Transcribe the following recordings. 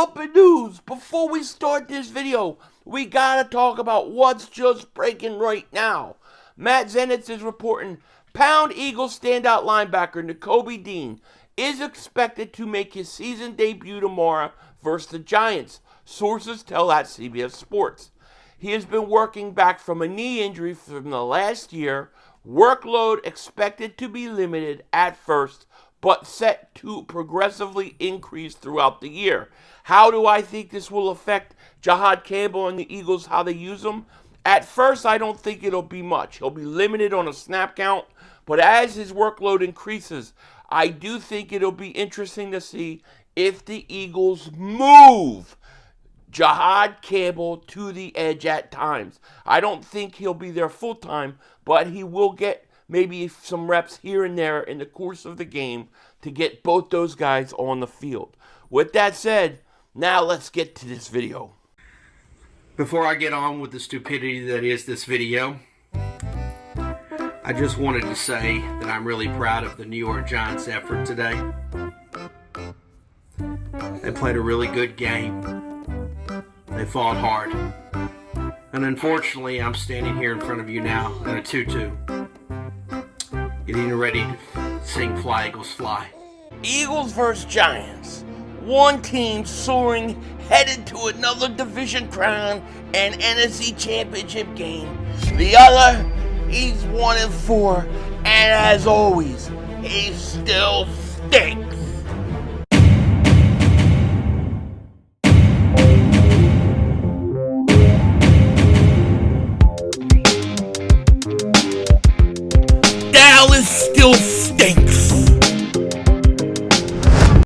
up in news. Before we start this video, we gotta talk about what's just breaking right now. Matt Zenitz is reporting Pound Eagles standout linebacker Nakobe Dean is expected to make his season debut tomorrow versus the Giants. Sources tell at CBS Sports. He has been working back from a knee injury from the last year. Workload expected to be limited at first, but set to progressively increase throughout the year. How do I think this will affect Jahad Campbell and the Eagles, how they use him? At first, I don't think it'll be much. He'll be limited on a snap count, but as his workload increases, I do think it'll be interesting to see if the Eagles move Jahad Campbell to the edge at times. I don't think he'll be there full time, but he will get maybe some reps here and there in the course of the game to get both those guys on the field. With that said, now let's get to this video. Before I get on with the stupidity that is this video, I just wanted to say that I'm really proud of the New York Giants' effort today. They played a really good game. They fought hard. And unfortunately, I'm standing here in front of you now in a tutu, getting ready to sing Fly Eagles Fly. Eagles versus Giants. One team soaring, headed to another division crown and NFC Championship game. The other, he's 1-4, and as always, he still stinks. Dallas still stinks.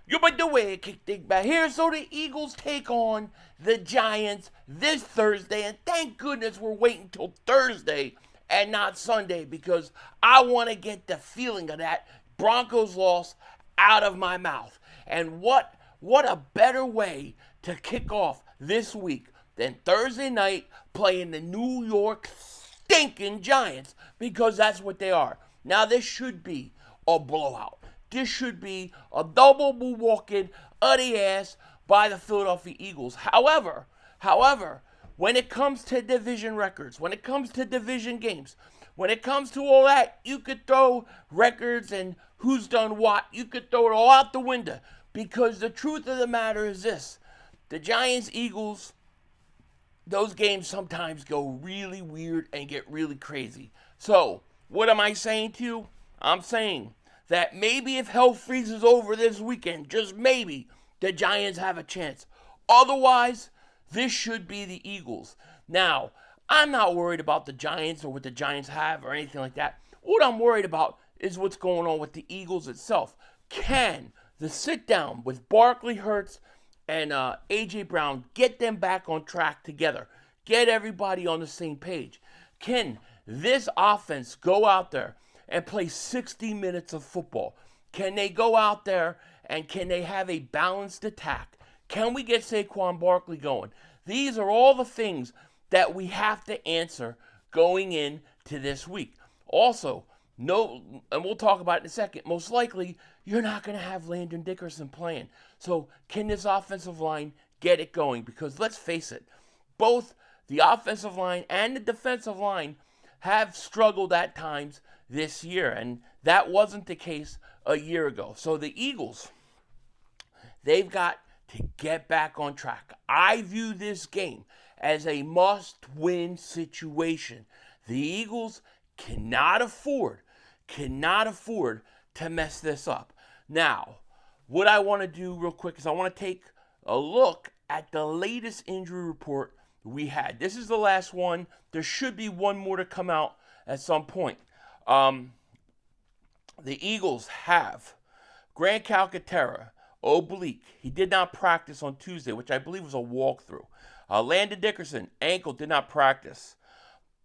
You might the way kick Dingbat here. So the Eagles take on the Giants this Thursday, and thank goodness we're waiting till Thursday and not Sunday, because I want to get the feeling of that Broncos loss out of my mouth. And what a better way to kick off this week than Thursday night playing the New York stinking Giants, because that's what they are. Now, this should be a blowout. This should be a double walking of the ass by the Philadelphia Eagles. However, when it comes to division records, when it comes to division games, when it comes to all that, you could throw records and who's done what. You could throw it all out the window, because the truth of the matter is this. The Giants-Eagles, those games sometimes go really weird and get really crazy. So, what am I saying to you? I'm saying that maybe if hell freezes over this weekend, just maybe, the Giants have a chance. Otherwise, this should be the Eagles. Now, I'm not worried about the Giants or what the Giants have or anything like that. What I'm worried about is what's going on with the Eagles itself. Can the sit down with Barkley, Hurts, and A.J. Brown get them back on track together? Get everybody on the same page? Can this offense go out there and play 60 minutes of football? Can they go out there and can they have a balanced attack? Can we get Saquon Barkley going? These are all the things that we have to answer going into this week. Also, no, and we'll talk about it in a second, most likely you're not going to have Landon Dickerson playing. So can this offensive line get it going? Because let's face it, both the offensive line and the defensive line have struggled at times this year, and that wasn't the case a year ago. So the Eagles, they've got to get back on track. I view this game as a must-win situation. The Eagles cannot afford to mess this up. Now, what I want to do real quick is I want to take a look at the latest injury report we had. This is the last one. There should be one more to come out at some point. The Eagles have Grant Calcaterra, oblique. He did not practice on Tuesday, which I believe was a walkthrough. Landon Dickerson, ankle, did not practice.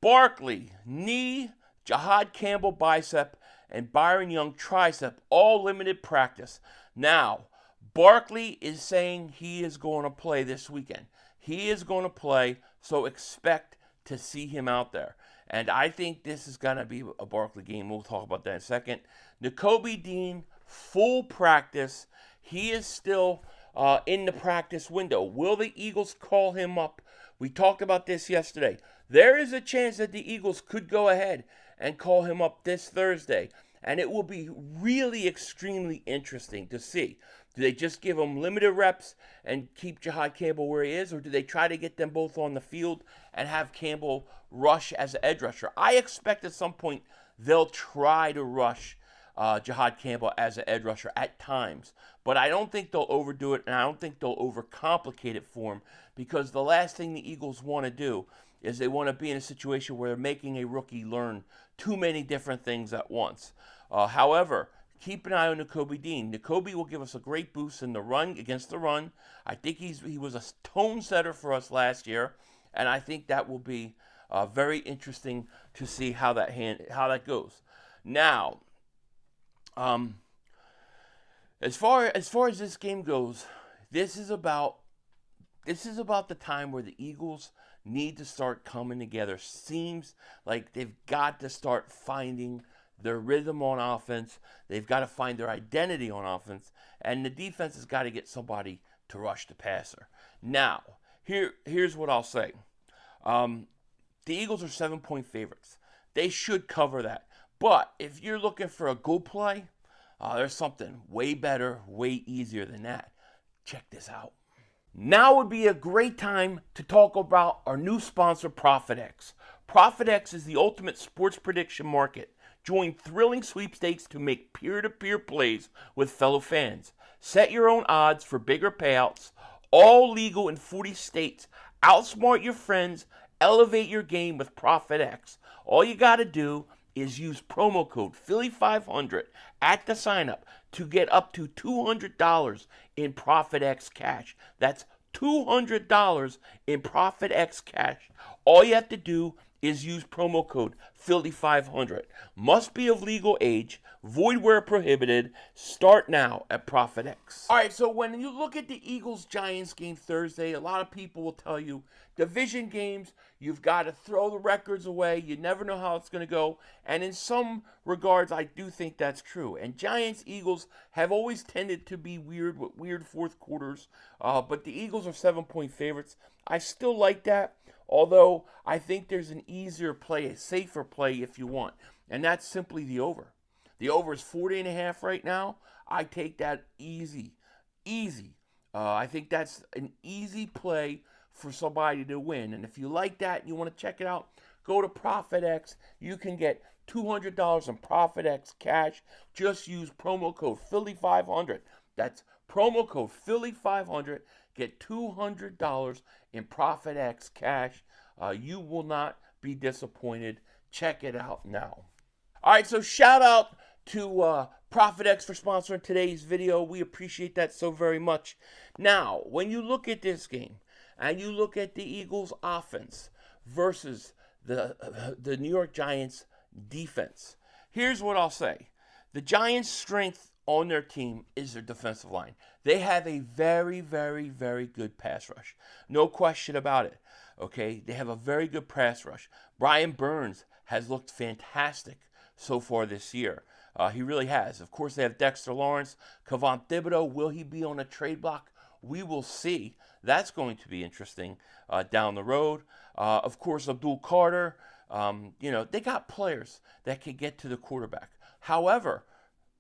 Barkley, knee. Jahad Campbell, bicep. And Byron Young, tricep, all limited practice. Now, Barkley is saying he is going to play this weekend. He is going to play, so expect to see him out there. And I think this is going to be a Barkley game. We'll talk about that in a second. Nakobe Dean, full practice. He is still in the practice window. Will the Eagles call him up? We talked about this yesterday. There is a chance that the Eagles could go ahead and call him up this Thursday. And it will be really extremely interesting to see. Do they just give him limited reps and keep Jihad Campbell where he is? Or do they try to get them both on the field and have Campbell rush as an edge rusher? I expect at some point they'll try to rush Jihad Campbell as an edge rusher at times. But I don't think they'll overdo it, and I don't think they'll overcomplicate it for him, because the last thing the Eagles want to do is they want to be in a situation where they're making a rookie learn too many different things at once. However, keep an eye on Nakobe Dean. Nakobe will give us a great boost in the run, against the run. I think he was a tone setter for us last year, and I think that will be very interesting to see how that goes. Now, as far as this game goes, this is about the time where the Eagles need to start coming together. Seems like they've got to start finding their rhythm on offense. They've got to find their identity on offense, and the defense has got to get somebody to rush the passer. Now, here's what I'll say. The Eagles are 7-point favorites. They should cover that. But if you're looking for a go play, there's something way better, way easier than that. Check this out. Now would be a great time to talk about our new sponsor, ProfitX. ProfitX is the ultimate sports prediction market. Join thrilling sweepstakes to make peer-to-peer plays with fellow fans. Set your own odds for bigger payouts. All legal in 40 states. Outsmart your friends. Elevate your game with ProfitX. All you got to do is use promo code Philly500 at the sign up to get up to $200 in ProfitX cash. That's $200 in ProfitX cash. All you have to do is use promo code Philly500. Must be of legal age. Void where prohibited. Start now at ProfitX. All right, so when you look at the Eagles-Giants game Thursday, a lot of people will tell you division games, you've got to throw the records away. You never know how it's going to go. And in some regards, I do think that's true. And Giants-Eagles have always tended to be weird with weird fourth quarters. But the Eagles are 7-point favorites. I still like that, although I think there's an easier play, a safer play if you want. And that's simply the over. The over is 40.5 right now. I take that easy. I think that's an easy play for somebody to win. And if you like that and you want to check it out, go to ProfitX. You can get $200 in ProfitX cash. Just use promo code Philly500. That's promo code Philly500. Get $200 in ProfitX cash. You will not be disappointed. Check it out now. All right, so shout out to ProfitX for sponsoring today's video. We appreciate that so very much. Now, when you look at this game and you look at the Eagles' offense versus the New York Giants' defense, here's what I'll say. The Giants' strength on their team is their defensive line. They have a very, very, very good pass rush. No question about it. Okay, they have a very good pass rush. Brian Burns has looked fantastic so far this year. He really has. Of course, they have Dexter Lawrence, Kayvon Thibodeaux. Will he be on a trade block? We will see. That's going to be interesting down the road. Of course, Abdul Carter. They got players that can get to the quarterback. However,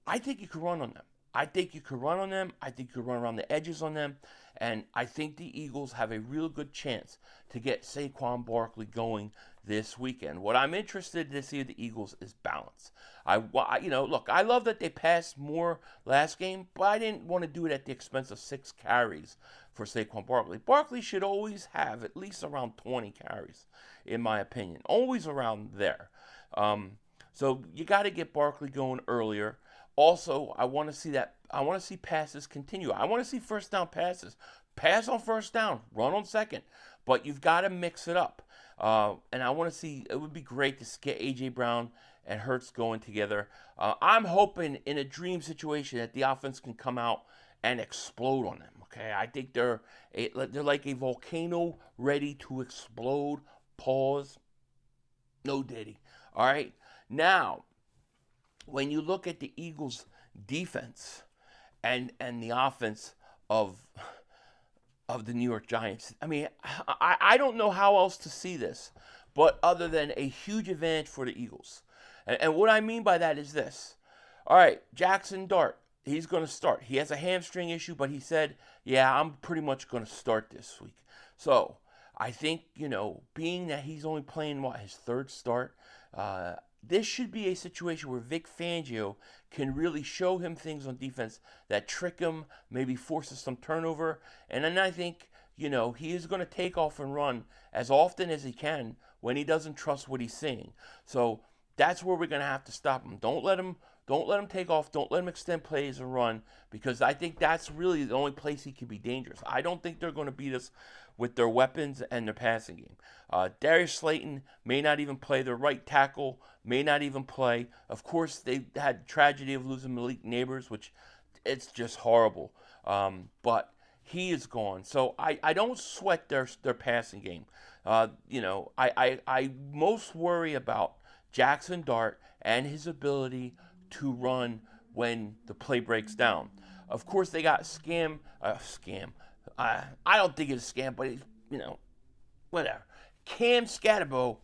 I think you could run on them. I think you could run around the edges on them. And I think the Eagles have a real good chance to get Saquon Barkley going this weekend. What I'm interested to see of the Eagles is balance. Look, I love that they passed more last game, but I didn't want to do it at the expense of 6 carries for Saquon Barkley. Barkley should always have at least around 20 carries, in my opinion. Always around there. So you got to get Barkley going earlier. Also, I want to see passes continue. I want to see first down passes. Pass on first down, run on second. But you've got to mix it up. And I want to see, it would be great to get A.J. Brown and Hurts going together. I'm hoping in a dream situation that the offense can come out and explode on them. Okay, I think they're like a volcano ready to explode. Pause. No diddy. All right. Now, when you look at the Eagles' defense and the offense of the New York Giants. I mean, I don't know how else to see this, but other than a huge advantage for the Eagles. And what I mean by that is this. All right, Jackson Dart, he's going to start. He has a hamstring issue, but he said, yeah, I'm pretty much going to start this week. So I think, being that he's only playing, his third start, this should be a situation where Vic Fangio can really show him things on defense that trick him, maybe forces some turnover. And then I think, he is going to take off and run as often as he can when he doesn't trust what he's seeing. So that's where we're going to have to stop him. Don't let him take off. Don't let him extend plays and run, because I think that's really the only place he can be dangerous. I don't think they're going to beat us with their weapons and their passing game. Darius Slayton may not even play. Their right tackle may not even play. Of course, they had tragedy of losing Malik Neighbors, which it's just horrible. But he is gone. So I don't sweat their passing game. I most worry about Jackson Dart and his ability to run when the play breaks down. Of course, they got scam. I don't think it's a scam, but whatever. Cam Scatterbo.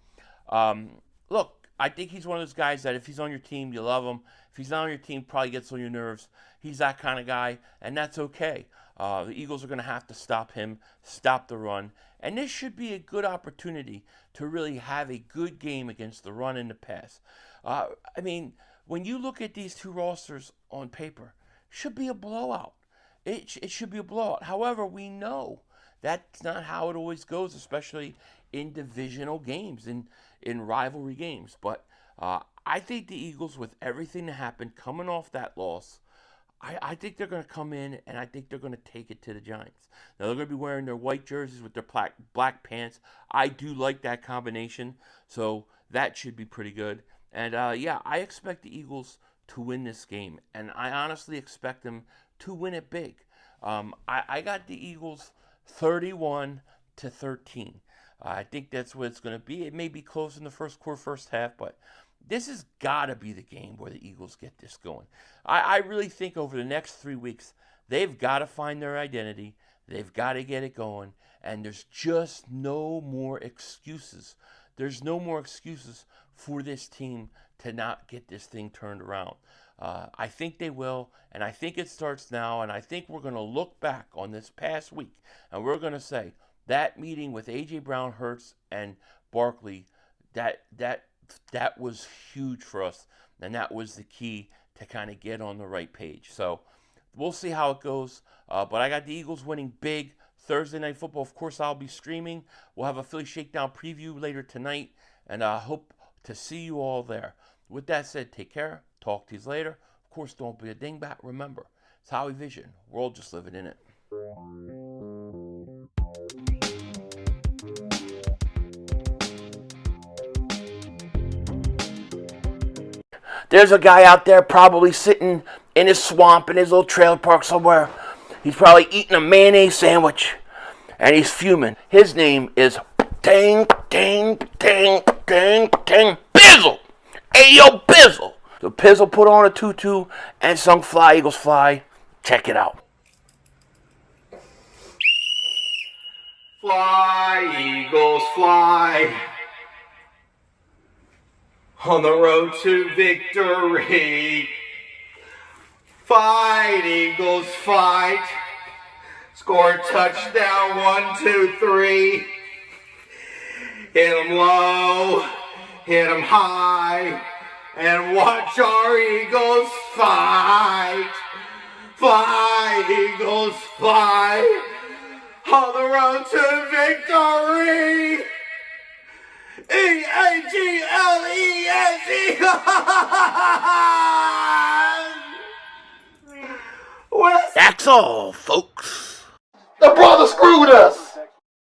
Look, I think he's one of those guys that if he's on your team, you love him. If he's not on your team, probably gets on your nerves. He's that kind of guy, and that's okay. The Eagles are going to have to stop him, stop the run, and this should be a good opportunity to really have a good game against the run and the pass. When you look at these two rosters on paper, it should be a blowout. It should be a blowout. However, we know that's not how it always goes, especially in divisional games, in rivalry games. But I think the Eagles, with everything that happened, coming off that loss, I think they're going to come in, and I think they're going to take it to the Giants. Now, they're going to be wearing their white jerseys with their black pants. I do like that combination, so that should be pretty good. And, I expect the Eagles to win this game, and I honestly expect them to win it big. I got the Eagles 31-13. I think that's what it's going to be. It may be close in the first quarter, first half, but this has got to be the game where the Eagles get this going. I really think over the next 3 weeks, they've got to find their identity. They've got to get it going, and there's just no more excuses. There's no more excuses for this team to not get this thing turned around. I think they will, and I think it starts now, and I think we're going to look back on this past week, and we're going to say that meeting with A.J. Brown, Hurts, and Barkley, that was huge for us, and that was the key to kind of get on the right page. So we'll see how it goes, but I got the Eagles winning big. Thursday Night Football, of course, I'll be streaming. We'll have a Philly Shakedown preview later tonight, and I hope to see you all there. With that said, take care. Talk to you later. Of course, don't be a dingbat. Remember, it's how we vision. We're all just living in it. There's a guy out there probably sitting in his swamp in his little trailer park somewhere. He's probably eating a mayonnaise sandwich, and he's fuming. His name is Bizzle. Hey, yo, Bizzle. So Bizzle put on a tutu and sung Fly, Eagles Fly. Check it out. Fly, Eagles, fly. On the road to victory. Fight, Eagles, fight. Score a touchdown, 1, 2, 3. Hit 'em low, hit 'em high, and watch our Eagles fight. Fly, Eagles, fly. On the road to victory. E-A-G-L-E-S-E. That's all, folks. The brother screwed us.